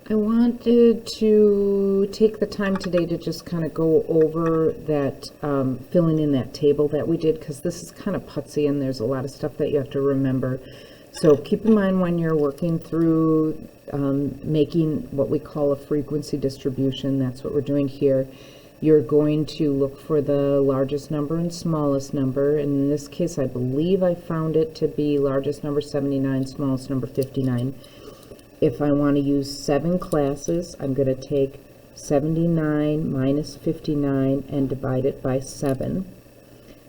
I wanted to take the time today to just kind of go over that, filling in that table that we did, because this is kind of putsy and there's a lot of stuff that you have to remember. So keep in mind when you're working through making what we call a frequency distribution, that's what we're doing here. You're going to look for the largest number and smallest number. And in this case, I believe I found it to be largest number 79, smallest number 59. If I want to use 7 classes, I'm going to take 79 minus 59 and divide it by 7.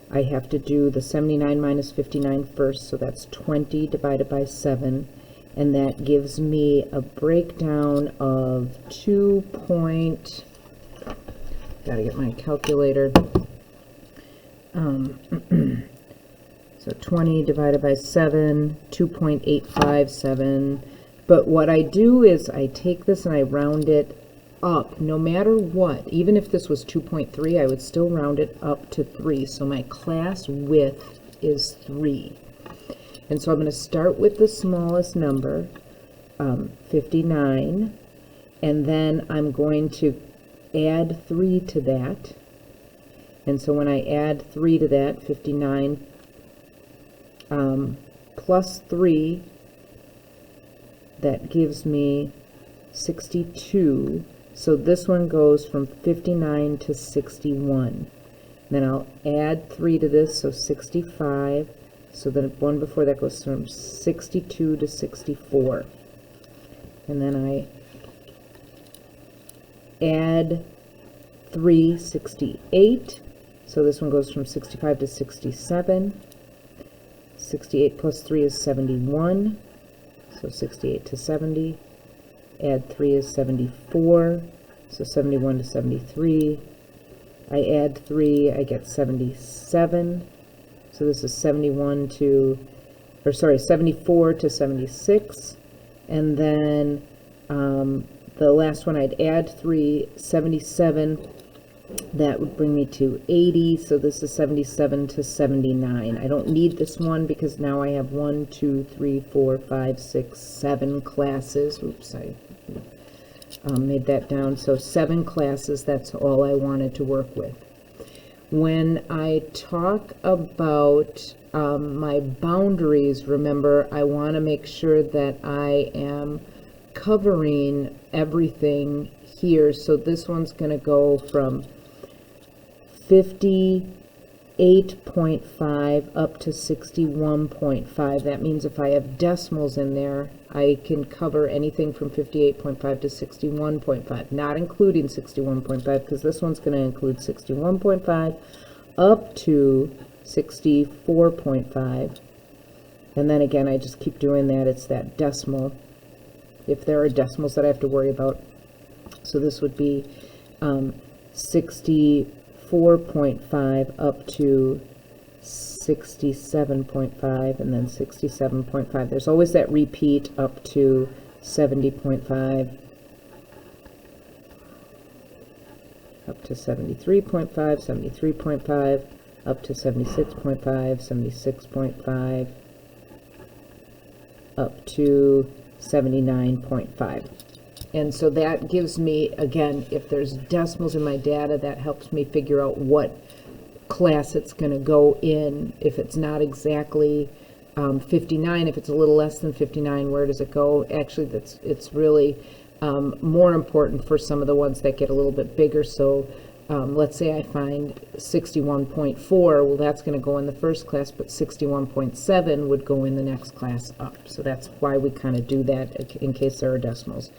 I have to do the 79 minus 59 first, so that's 20 divided by 7, and that gives me a breakdown of 2 point, gotta get my calculator, so 20 divided by 7, 2.857. But what I do is I take this and I round it up, no matter what. Even if this was 2.3, I would still round it up to 3. So my class width is 3. And so I'm going to start with the smallest number, 59, and then I'm going to add 3 to that. And so when I add 3 to that, 59 plus 3, that gives me 62. So this one goes from 59 to 61. Then I'll add 3 to this, so 65. So then one before that goes from 62 to 64. And then I add 3, 68. So this one goes from 65 to 67. 68 plus 3 is 71. So 68 to 70, add 3 is 74, so 71 to 73. I add 3, I get 77. So this is 74 to 76. And then the last one I'd add 3, 77. That would bring me to 80, so this is 77 to 79. I don't need this one because now I have 1, 2, 3, 4, 5, 6, 7 classes. Oops, I made that down. So 7 classes, that's all I wanted to work with. When I talk about my boundaries, remember, I want to make sure that I am covering everything here. So this one's going to go from 58.5 up to 61.5. That means if I have decimals in there, I can cover anything from 58.5 to 61.5, not including 61.5, because this one's going to include 61.5 up to 64.5. And then again, I just keep doing that. It's that decimal, if there are decimals that I have to worry about. So this would be 64.5 up to 67.5, and then 67.5. There's always that repeat up to 70.5, up to 73.5, 73.5, up to 76.5, 76.5, up to 79.5. And so that gives me, again, if there's decimals in my data, that helps me figure out what class it's going to go in. If it's not exactly 59, if it's a little less than 59, where does it go? Actually, it's really more important for some of the ones that get a little bit bigger. So let's say I find 61.4, well, that's going to go in the first class, but 61.7 would go in the next class up. So that's why we kind of do that in case there are decimals.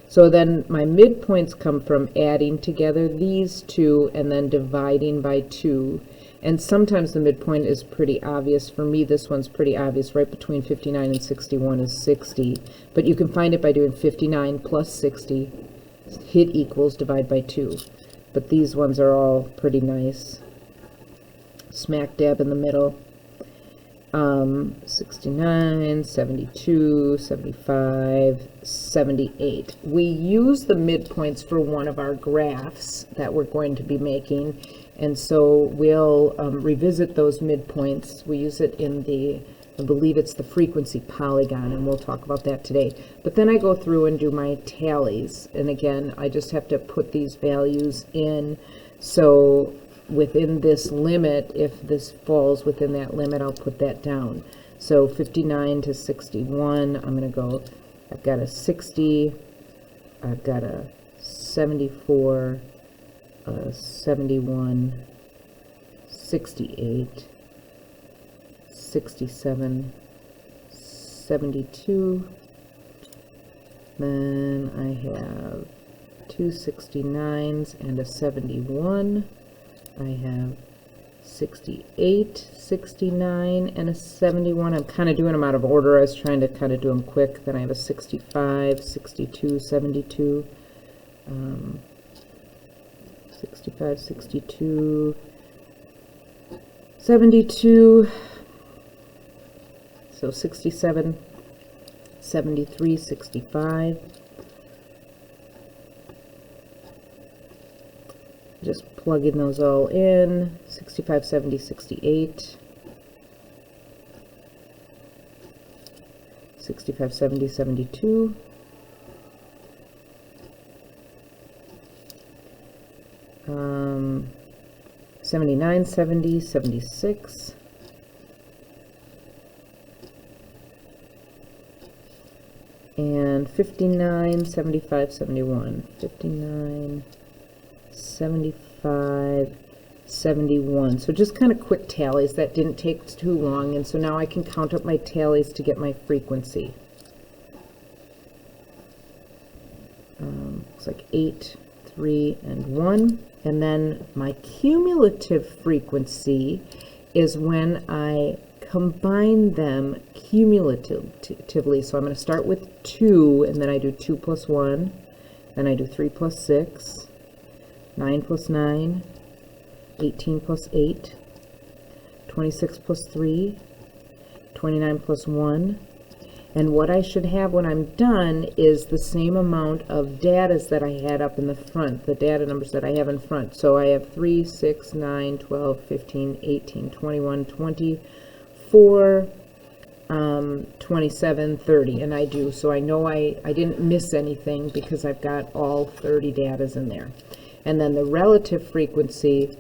So then my midpoints come from adding together these two and then dividing by 2. And sometimes the midpoint is pretty obvious. For me, this one's pretty obvious. Right between 59 and 61 is 60. But you can find it by doing 59 plus 60, hit equals, divide by 2. But these ones are all pretty nice. Smack dab in the middle. 69, 72, 75, 78. We use the midpoints for one of our graphs that we're going to be making, and so we'll revisit those midpoints. We use it in the I believe it's the frequency polygon, and we'll talk about that today. But then I go through and do my tallies, and again, I just have to put these values in. So within this limit, if this falls within that limit, I'll put that down. So 59 to 61, I'm going to go, I've got a 60, I've got a 74, a 71, 68, 67, 72, then I have two 69s and a 71, I have 68, 69, and a 71. I'm kind of doing them out of order. I was trying to kind of do them quick. Then I have a 65, 62, 72, 65, 62, 72, so 67, 73, 65. Just plugging those all in. 65, 70, 68. 65, 70, 72. Um, 79, 70, 76. And 59, 75, 71. 59, 75, 71. So just kind of quick tallies. That didn't take too long, and so now I can count up my tallies to get my frequency. Looks like 8, 3, and 1. And then my cumulative frequency is when I combine them cumulatively. So I'm going to start with 2, and then I do 2 plus 1, then I do 3 plus 6, 9 plus 9, 18 plus 8, 26 plus 3, 29 plus 1, and what I should have when I'm done is the same amount of datas that I had up in the front, the data numbers that I have in front. So I have 3, 6, 9, 12, 15, 18, 21, 24, 27, 30, and I do. So I know I didn't miss anything because I've got all 30 datas in there. And then the relative frequency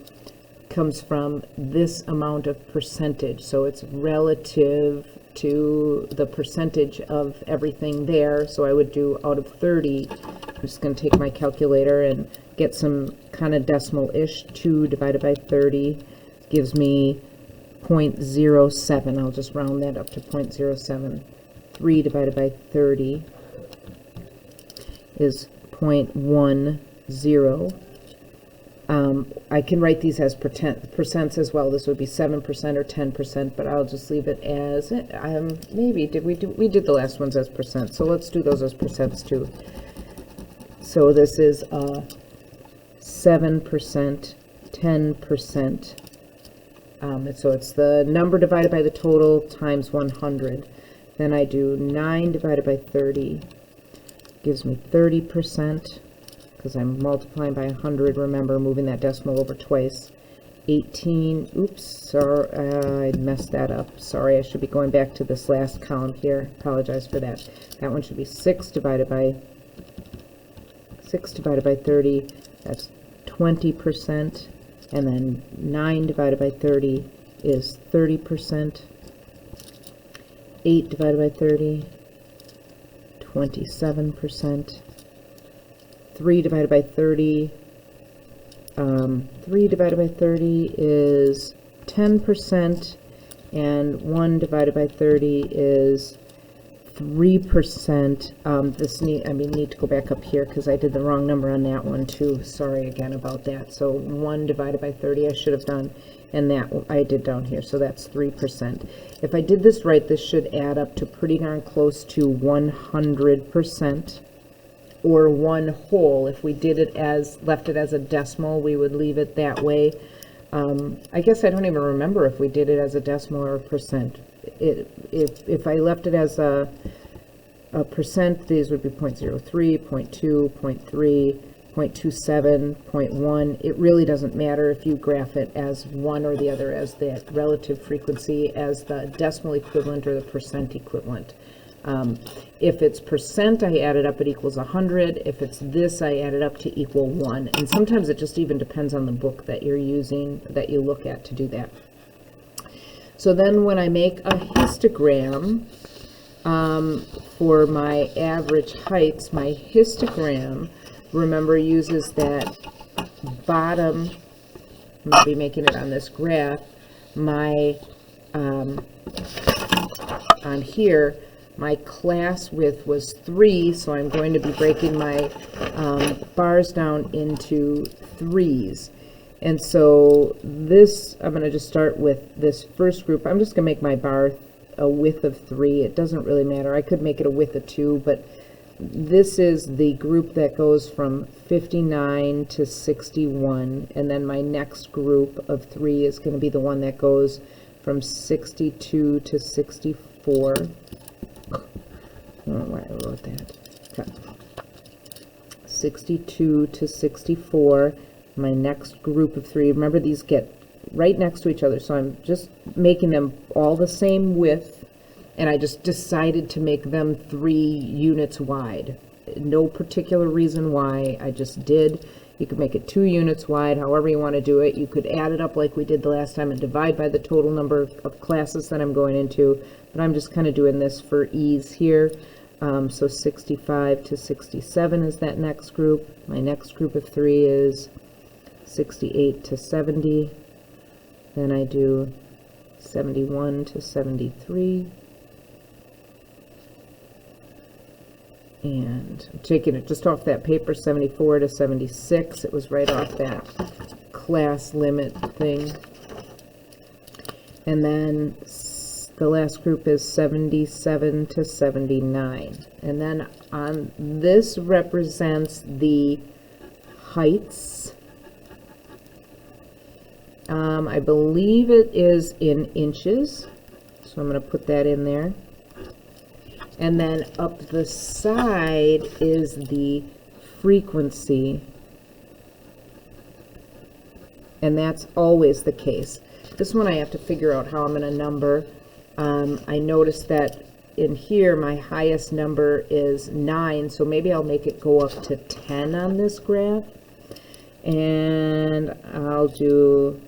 comes from this amount of percentage. So it's relative to the percentage of everything there. So I would do out of 30, I'm just going to take my calculator and get some kind of decimal-ish. 2 divided by 30 gives me 0.07. I'll just round that up to 0.07. 3 divided by 30 is 0.10. I can write these as percents as well. This would be 7% or 10%, but I'll just leave it as, maybe, we did the last ones as percent, so let's do those as percents too. So this is 7%, 10%, so it's the number divided by the total times 100. Then I do 9 divided by 30, gives me 30%. Because I'm multiplying by 100, remember, moving that decimal over twice. 18, oops, sorry, I messed that up. Sorry, I should be going back to this last column here. Apologize for that. That one should be 6 divided by 30, that's 20%. And then 9 divided by 30 is 30%. 8 divided by 30, 27%. 3 divided by 30, 3 divided by 30 is 10%, and 1 divided by 30 is 3%. Need to go back up here because I did the wrong number on that one too. Sorry again about that. So 1 divided by 30 I should have done, and that I did down here, so that's 3%. If I did this right, this should add up to pretty darn close to 100%. Or 1 whole. If we did it left it as a decimal, we would leave it that way. I guess I don't even remember if we did it as a decimal or a percent. If I left it as a percent, these would be 0.03, 0.2, 0.3, 0.27, 0.1. It really doesn't matter if you graph it as one or the other, as the relative frequency, as the decimal equivalent, or the percent equivalent. If it's percent, I add it up, it equals 100. If it's this, I add it up to equal 1. And sometimes it just even depends on the book that you're using, that you look at to do that. So then when I make a histogram for my average heights, my histogram, remember, uses that bottom, I'm going to be making it on this graph, my, on here, my class width was 3, so I'm going to be breaking my bars down into 3s. And so this, I'm going to just start with this first group. I'm just going to make my bar a width of 3. It doesn't really matter. I could make it a width of 2, but this is the group that goes from 59 to 61, and then my next group of 3 is going to be the one that goes from 62 to 64. I don't know why I wrote that. Okay. 62 to 64. My next group of 3. Remember, these get right next to each other, so I'm just making them all the same width, and I just decided to make them 3 units wide. No particular reason why, I just did. You could make it 2 units wide, however you want to do it. You could add it up like we did the last time and divide by the total number of classes that I'm going into, but I'm just kind of doing this for ease here. So 65 to 67 is that next group. My next group of 3 is 68 to 70. Then I do 71 to 73. And I'm taking it just off that paper, 74 to 76. It was right off that class limit thing. And then the last group is 77 to 79. And then on this represents the heights. I believe it is in inches, so I'm going to put that in there. And then up the side is the frequency, and that's always the case. This one I have to figure out how I'm going to number. I noticed that in here my highest number is 9, so maybe I'll make it go up to 10 on this graph. And I'll do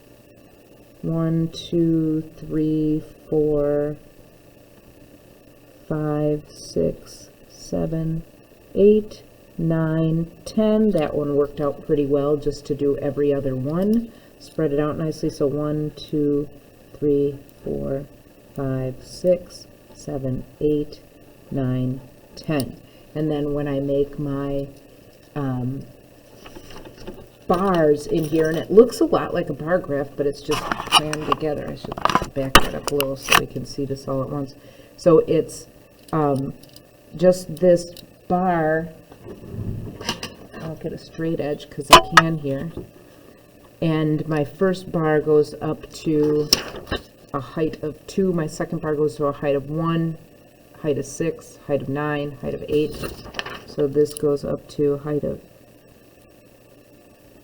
1, 2, 3, 4, 5, 6, 7, 8, 9, 10. That one worked out pretty well, just to do every other one. Spread it out nicely. So 1, 2, 3, 4, 5, 6, 7, 8, 9, 10. And then when I make my bars in here, and it looks a lot like a bar graph, but it's just crammed together. I should back that up a little so we can see this all at once. So it's just this bar. I'll get a straight edge because I can here. And my first bar goes up to a height of 2. My second bar goes to a height of 1, height of 6, height of 9, height of 8. So this goes up to a height of,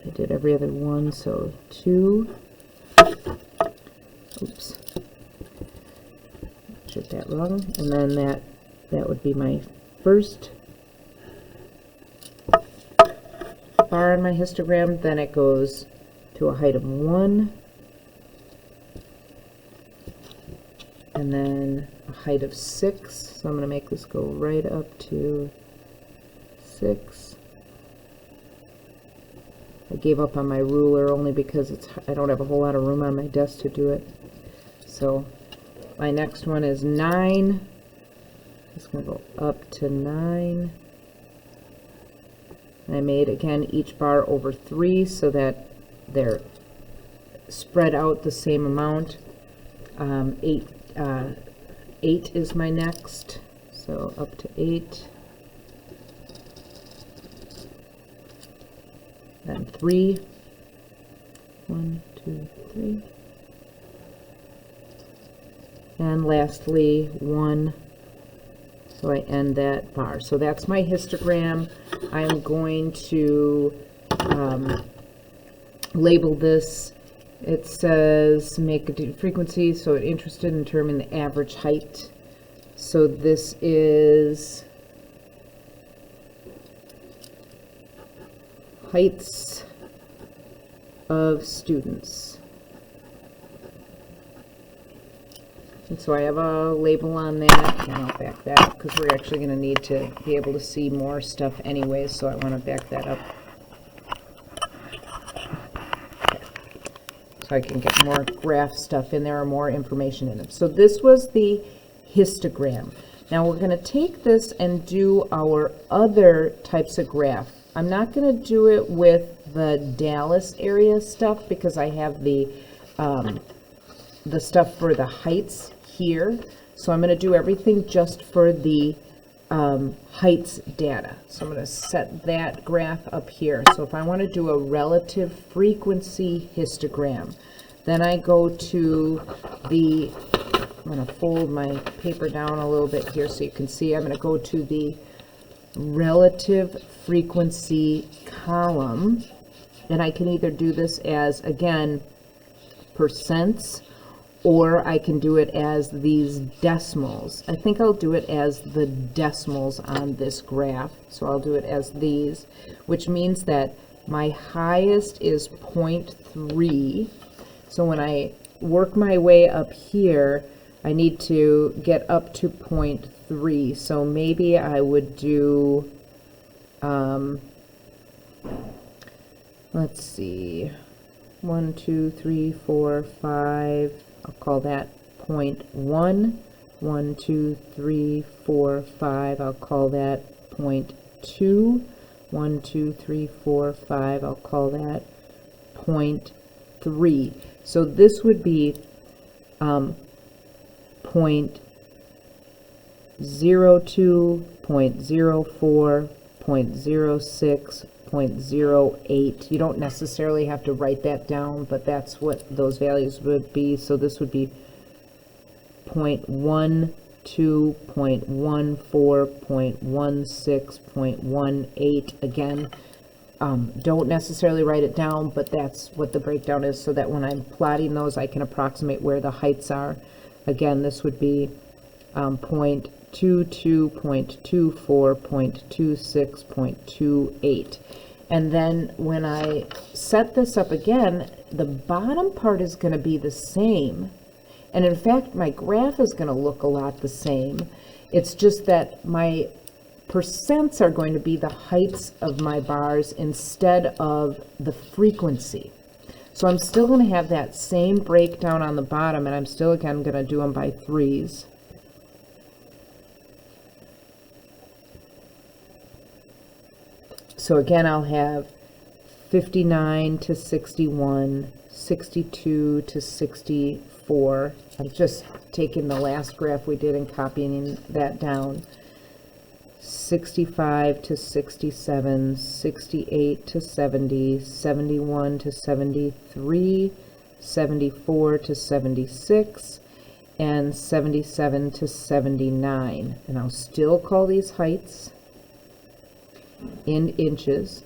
I did every other one, so 2. Oops. Did that wrong. And then that would be my first bar on my histogram. Then it goes to a height of 1. And then a height of 6. So I'm going to make this go right up to 6. I gave up on my ruler only because I don't have a whole lot of room on my desk to do it. So my next one is 9. It's going to go up to 9. And I made, again, each bar over 3 so that they're spread out the same amount. 8 is my next, so up to 8. Then 3. 1, 2, 3. And lastly, 1. So I end that bar. So that's my histogram. I'm going to label this. It says make a frequency, so it interested in determining the average height. So this is heights of students. And so I have a label on that, and I'll back that up because we're actually going to need to be able to see more stuff anyway, so I want to back that up. So I can get more graph stuff in there or more information in it. So this was the histogram. Now we're going to take this and do our other types of graph. I'm not going to do it with the Dallas area stuff because I have the stuff for the heights here. So I'm going to do everything just for the heights data. So I'm going to set that graph up here. So if I want to do a relative frequency histogram, then I go to the, I'm going to fold my paper down a little bit here so you can see. I'm going to go to the relative frequency column, and I can either do this as, again, percents, or I can do it as these decimals. I think I'll do it as the decimals on this graph. So I'll do it as these, which means that my highest is 0.3. So when I work my way up here, I need to get up to 0.3. So maybe I would do, let's see, 1, 2, 3, 4, 5. I'll call that 0.1. 1, 2, 3, 4, 5. I'll call that 0.2. 1, 2, 3, 4, 5. I'll call that 0.3. So this would be 0.02, 0.04, 0.06, 0.08. You don't necessarily have to write that down, but that's what those values would be. So this would be 0.12, 0.14, 0.16, 0.18. Again, don't necessarily write it down, but that's what the breakdown is, so that when I'm plotting those, I can approximate where the heights are. Again, this would be 0.22, 0.24, 0.26, 0.28. And then when I set this up again, the bottom part is going to be the same. And in fact, my graph is going to look a lot the same. It's just that my percents are going to be the heights of my bars instead of the frequency. So I'm still going to have that same breakdown on the bottom, and I'm still, again, going to do them by threes. So again, I'll have 59 to 61, 62 to 64. I'm just taking the last graph we did and copying that down. 65 to 67, 68 to 70, 71 to 73, 74 to 76, and 77 to 79. And I'll still call these heights in inches.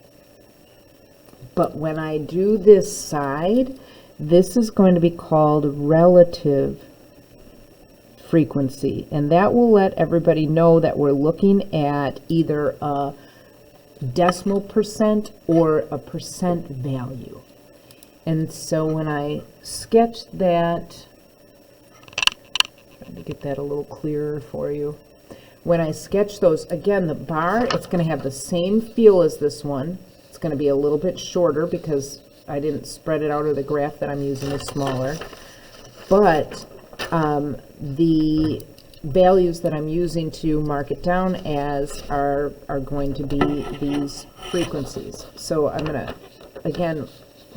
But when I do this side, this is going to be called relative frequency, and that will let everybody know that we're looking at either a decimal percent or a percent value. And so when I sketch that, trying to get that a little clearer for you. When I sketch those, again, the bar, it's going to have the same feel as this one. It's going to be a little bit shorter because I didn't spread it out, or the graph that I'm using is smaller. But the values that I'm using to mark it down as are going to be these frequencies. So I'm going to, again,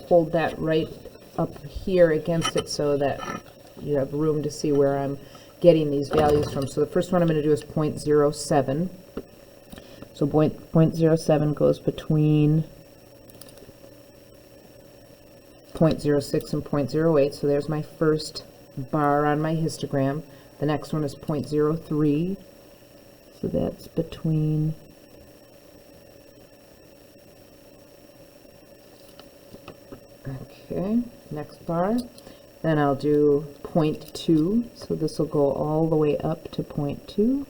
hold that right up here against it so that you have room to see where I'm getting these values from. So the first one I'm going to do is 0.07. So 0.07 goes between 0.06 and 0.08. So there's my first bar on my histogram. The next one is 0.03. So that's between Okay, next bar. Then I'll do 0.2, so this will go all the way up to 0.2.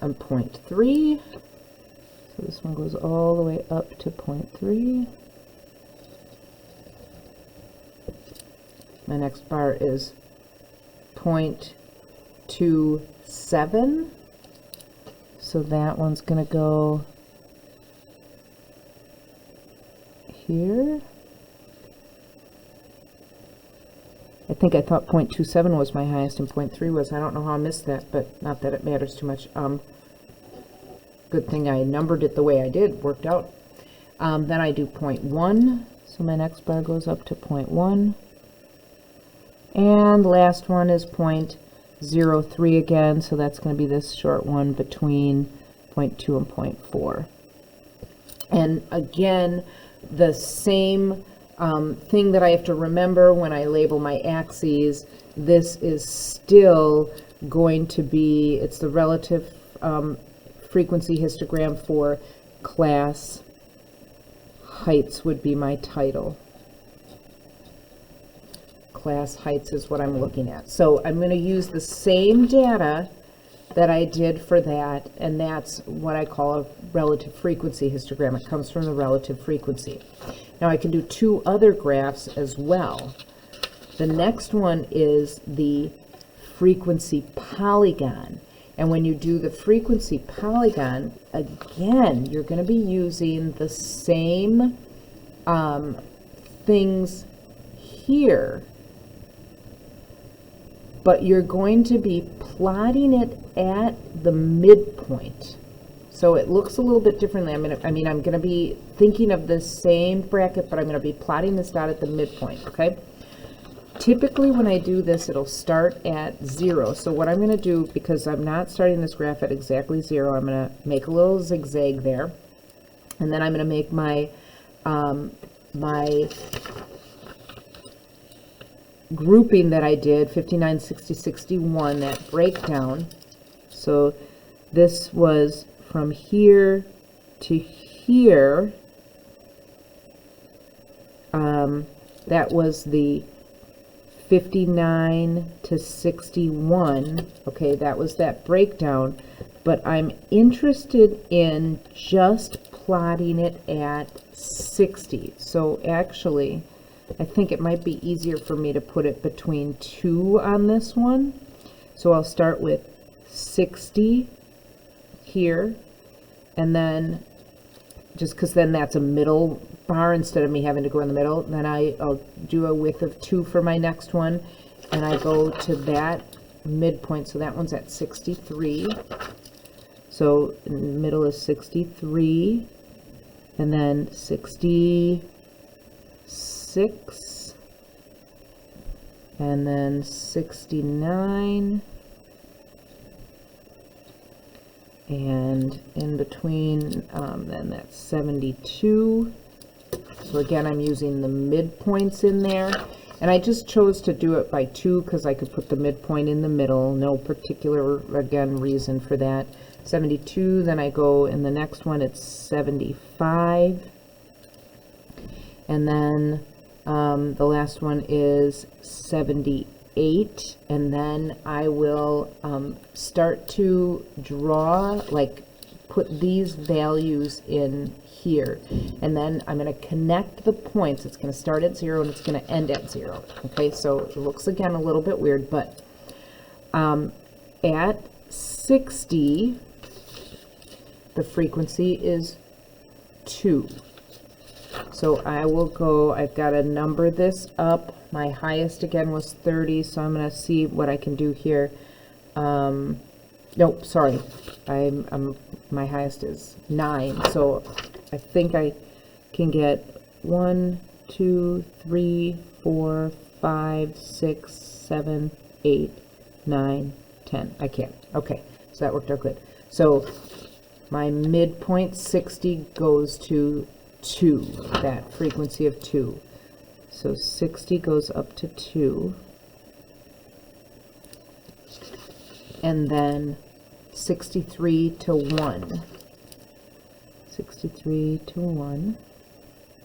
And 0.3, so this one goes all the way up to 0.3. My next bar is 0.27, so that one's going to go here. I think I thought 0.27 was my highest and 0.3 was. I don't know how I missed that, but not that it matters too much. Good thing I numbered it the way I did. Worked out. Then I do 0.1, so my next bar goes up to 0.1. And last one is 0.03 again, so that's going to be this short one between 0.2 and 0.4. And again, the same thing that I have to remember when I label my axes, this is still going to be, it's the relative frequency histogram for class heights would be my title. Class heights is what I'm looking at. So I'm going to use the same data that I did for that, and that's what I call a relative frequency histogram. It comes from the relative frequency. Now I can do two other graphs as well. The next one is the frequency polygon. And when you do the frequency polygon, again, you're going to be using the same things here, but you're going to be plotting it at the midpoint. So it looks a little bit differently. I'm going to be thinking of the same bracket, but I'm going to be plotting this dot at the midpoint, okay? Typically when I do this, it'll start at 0. So what I'm going to do, because I'm not starting this graph at exactly 0, I'm going to make a little zigzag there. And then I'm going to make my my grouping that I did, 59, 60, 61, that breakdown. So this was from here to here. That was the 59 to 61. Okay, that was that breakdown. But I'm interested in just plotting it at 60. So actually, I think it might be easier for me to put it between 2 on this one. So I'll start with 60 here, and then just because then that's a middle bar instead of me having to go in the middle, then I'll do a width of 2 for my next one, and I go to that midpoint, so that one's at 63. So in the middle is 63, and then 66, and then 69, and in between then that's 72. So again, I'm using the midpoints in there, and I just chose to do it by 2 because I could put the midpoint in the middle. No particular, again, reason for that. 72, then I go in the next one, it's 75, and then the last one is 78, and then I will start to draw, like put these values in here, and then I'm going to connect the points. It's going to start at 0 and it's going to end at 0. Okay, so it looks again a little bit weird, but at 60 the frequency is 2. So I will go, I've got to number this up. My highest again was 30, so I'm going to see what I can do here. Nope, sorry, my highest is 9, so I think I can get 1, 2, 3, 4, 5, 6, 7, 8, 9, 10. I can't. Okay, so that worked out good. So my midpoint 60 goes to 2, that frequency of 2. So 60 goes up to 2. And then 63 to 1. 63 to 1.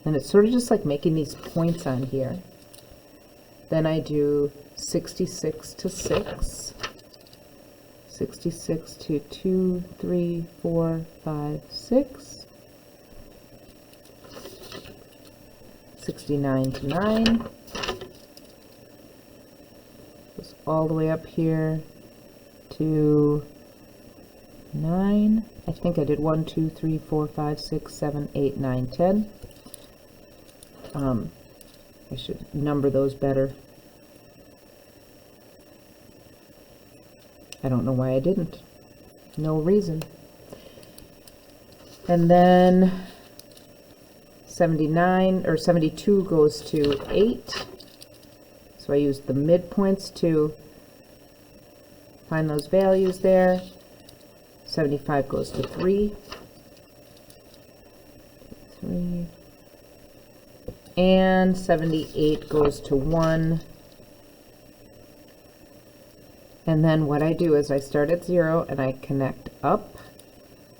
And it's sort of just like making these points on here. Then I do 66 to 6. 66 to 2, 3, 4, 5, 6. 69 to 9. Goes all the way up here to 9. I think I did 1, 2, 3, 4, 5, 6, 7, 8, 9, 10. I should number those better. I don't know why I didn't. No reason. And then 79 or 72 goes to 8. So I use the midpoints to find those values there. 75 goes to 3. 3. And 78 goes to 1. And then what I do is I start at 0 and I connect up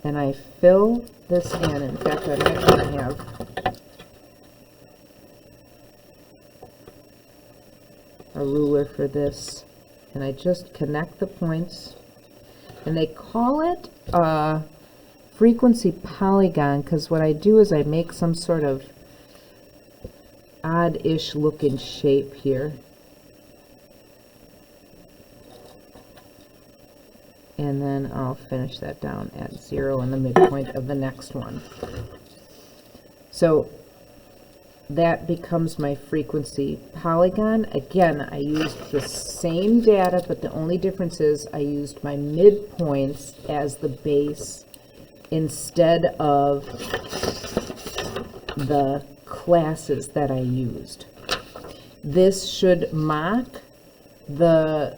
and I fill this in. In fact, I might want to have a ruler for this. And I just connect the points. And they call it a frequency polygon because what I do is I make some sort of odd-ish looking shape here. And then I'll finish that down at 0 in the midpoint of the next one. So that becomes my frequency polygon. Again, I used the same data, but the only difference is I used my midpoints as the base instead of the classes that I used. This should mock the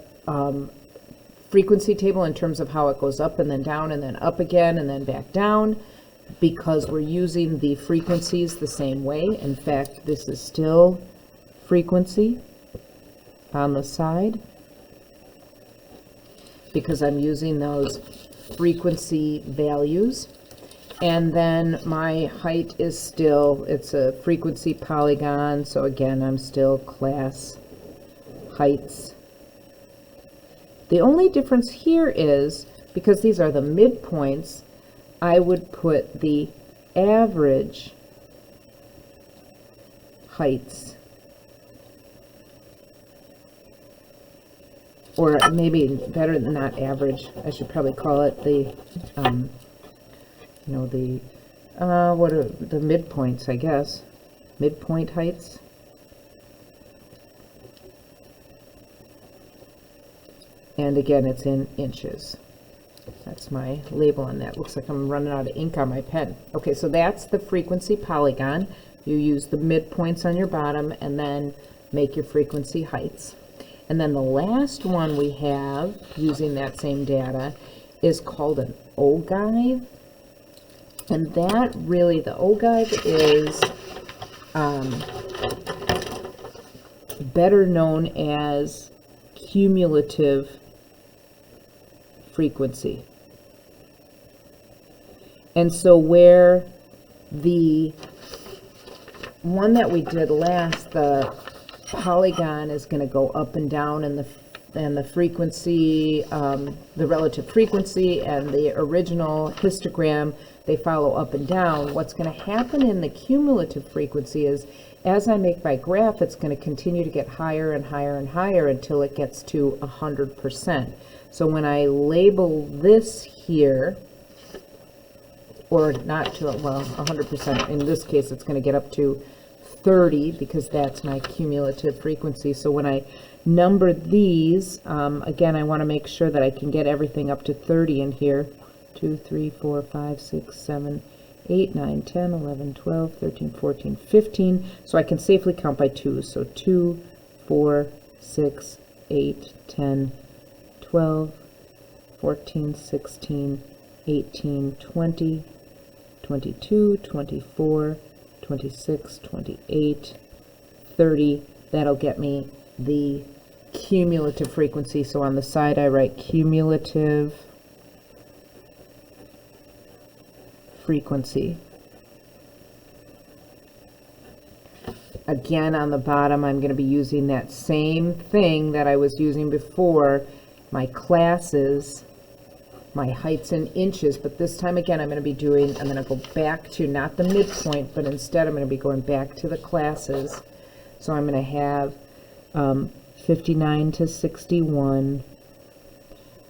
frequency table in terms of how it goes up and then down and then up again and then back down, because we're using the frequencies the same way. In fact, this is still frequency on the side because I'm using those frequency values. And then my height is still, it's a frequency polygon, so again, I'm still class heights. The only difference here is, because these are the midpoints, I would put the average heights, or maybe better than not average, I should probably call it the, what are the midpoints, I guess, midpoint heights. And again, it's in inches. That's my label on that. Looks like I'm running out of ink on my pen. Okay, so that's the frequency polygon. You use the midpoints on your bottom and then make your frequency heights. And then the last one we have, using that same data, is called an ogive. And that really, the ogive is better known as cumulative frequency. And so where the one that we did last, the polygon is going to go up and down, and the frequency, the relative frequency, and the original histogram, they follow up and down. What's going to happen in the cumulative frequency is, as I make my graph, it's going to continue to get higher and higher and higher until it gets to 100%. So when I label this here, or not to, well, 100%, in this case it's going to get up to 30 because that's my cumulative frequency. So when I number these, again, I want to make sure that I can get everything up to 30 in here. 2, 3, 4, 5, 6, 7, 8, 9, 10, 11, 12, 13, 14, 15. So I can safely count by 2s. So 2, 4, 6, 8, 10, 12, 14, 16, 18, 20, 22, 24, 26, 28, 30. That'll get me the cumulative frequency. So on the side I write cumulative frequency. Again, on the bottom, I'm going to be using that same thing that I was using before, my classes, my heights in inches, but this time again, I'm going to go back to not the midpoint, but instead I'm going to be going back to the classes. So I'm going to have 59 to 61,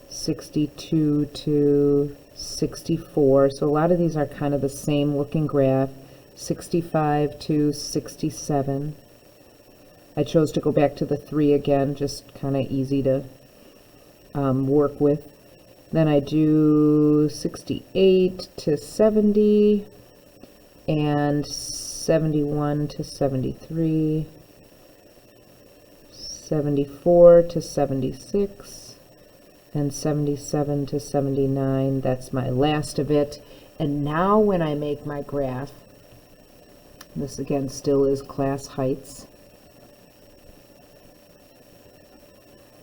62 to 64. So a lot of these are kind of the same looking graph. 65 to 67. I chose to go back to the 3 again, just kind of easy to work with. Then I do 68 to 70 and 71 to 73, 74 to 76, and 77 to 79. That's my last of it. And now when I make my graph, this again still is class heights.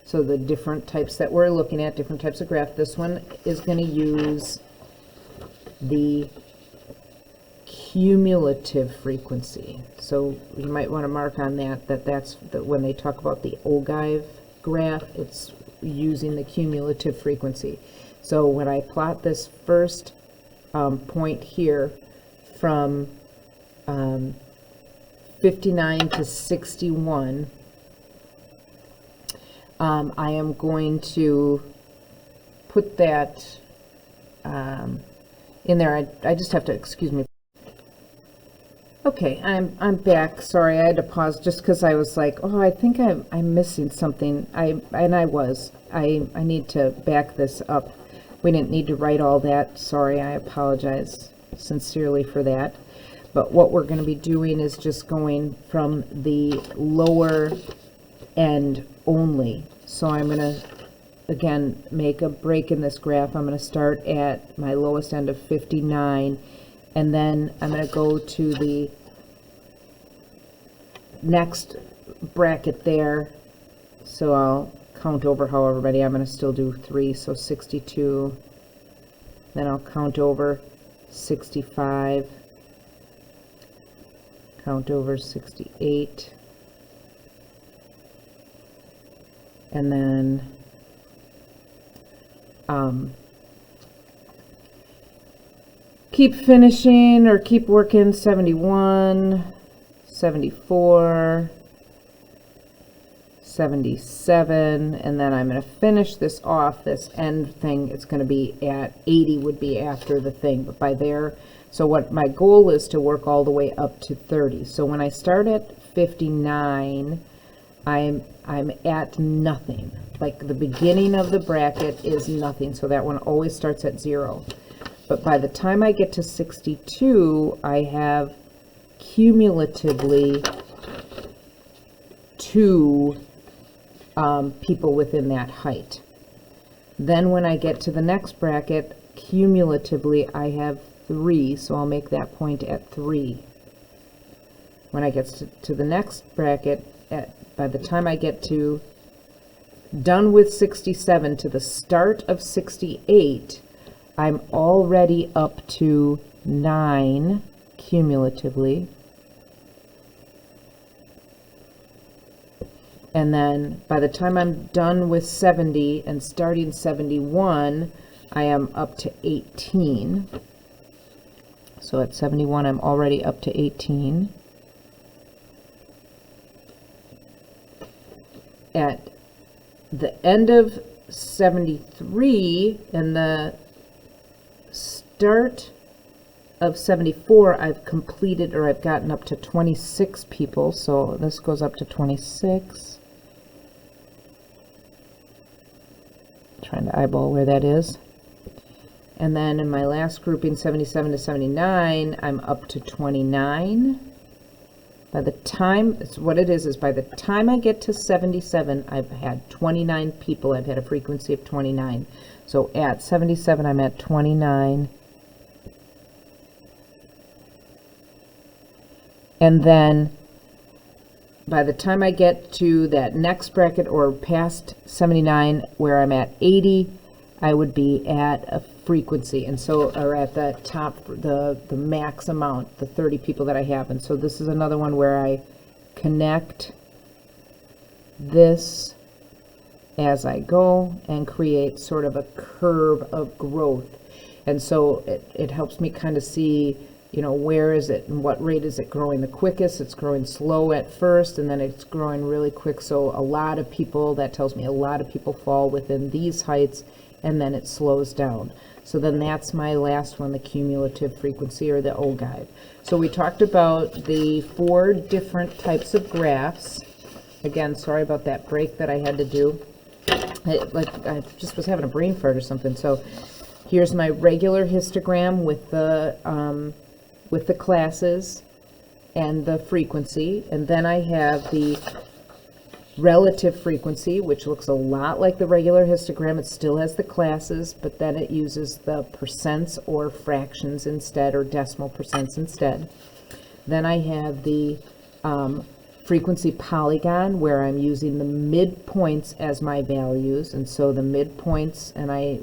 So the different types that we're looking at, different types of graph, this one is going to use the cumulative frequency. So you might want to mark on that's when they talk about the ogive graph, it's using the cumulative frequency. So when I plot this first point here from 59 to 61, I am going to put that in there. I just have to, excuse me. Okay, I'm back. Sorry, I had to pause just because I was like, oh, I think I'm missing something. I need to back this up. We didn't need to write all that. Sorry, I apologize sincerely for that. But what we're going to be doing is just going from the lower end only. So I'm going to, again, make a break in this graph. I'm going to start at my lowest end of 59, and then I'm going to go to the next bracket there. So I'll count over however many. I'm going to still do 3, so 62. Then I'll count over 65. Count over 68, and then keep finishing or keep working 71, 74, 77, and then I'm going to finish this off, this end thing. It's going to be at 80 would be after the thing, but by there. So what my goal is to work all the way up to 30. So when I start at 59, I'm at nothing. Like the beginning of the bracket is nothing. So that one always starts at 0. But by the time I get to 62, I have cumulatively 2 people within that height. Then when I get to the next bracket, cumulatively I have 3, so I'll make that point at 3. When I get to the next bracket, by the time I get to done with 67 to the start of 68, I'm already up to 9 cumulatively. And then by the time I'm done with 70 and starting 71, I am up to 18. So at 71, I'm already up to 18. At the end of 73 and the start of 74, I've completed, or I've gotten up to 26 people. So this goes up to 26. Trying to eyeball where that is. And then in my last grouping, 77 to 79, I'm up to 29. By the time, it's what it is by the time I get to 77, I've had 29 people. I've had a frequency of 29. So at 77, I'm at 29. And then by the time I get to that next bracket or past 79 where I'm at 80, I would be at a frequency, and so, or at the top, the max amount, the 30 people that I have. And so this is another one where I connect this as I go and create sort of a curve of growth. And so it helps me kind of see, you know, where is it and what rate is it growing the quickest. It's growing slow at first, and then it's growing really quick. So a lot of people, that tells me a lot of people fall within these heights, and then it slows down. So then that's my last one, the cumulative frequency, or the ogive. So we talked about the 4 different types of graphs. Again, sorry about that break that I had to do. I just was having a brain fart or something. So here's my regular histogram with the classes and the frequency, and then I have the relative frequency, which looks a lot like the regular histogram. It still has the classes, but then it uses the percents or fractions instead, or decimal percents instead. Then I have the frequency polygon, where I'm using the midpoints as my values, and so the midpoints, and I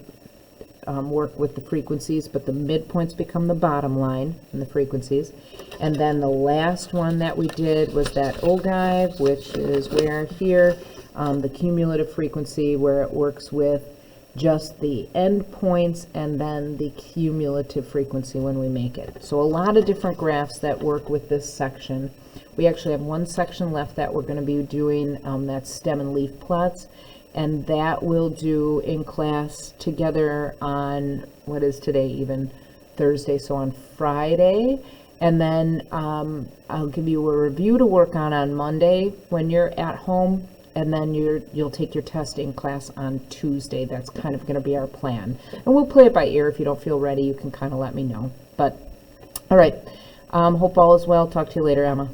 work with the frequencies, but the midpoints become the bottom line in the frequencies. And then the last one that we did was that ogive, which is where here, the cumulative frequency, where it works with just the endpoints and then the cumulative frequency when we make it. So a lot of different graphs that work with this section. We actually have one section left that we're going to be doing, that's stem and leaf plots. And that we'll do in class together on, what is today, even Thursday, so on Friday. And then I'll give you a review to work on Monday when you're at home, and then you'll take your test in class on Tuesday. That's kind of going to be our plan. And we'll play it by ear. If you don't feel ready, you can kind of let me know. But, all right, hope all is well. Talk to you later, Emma.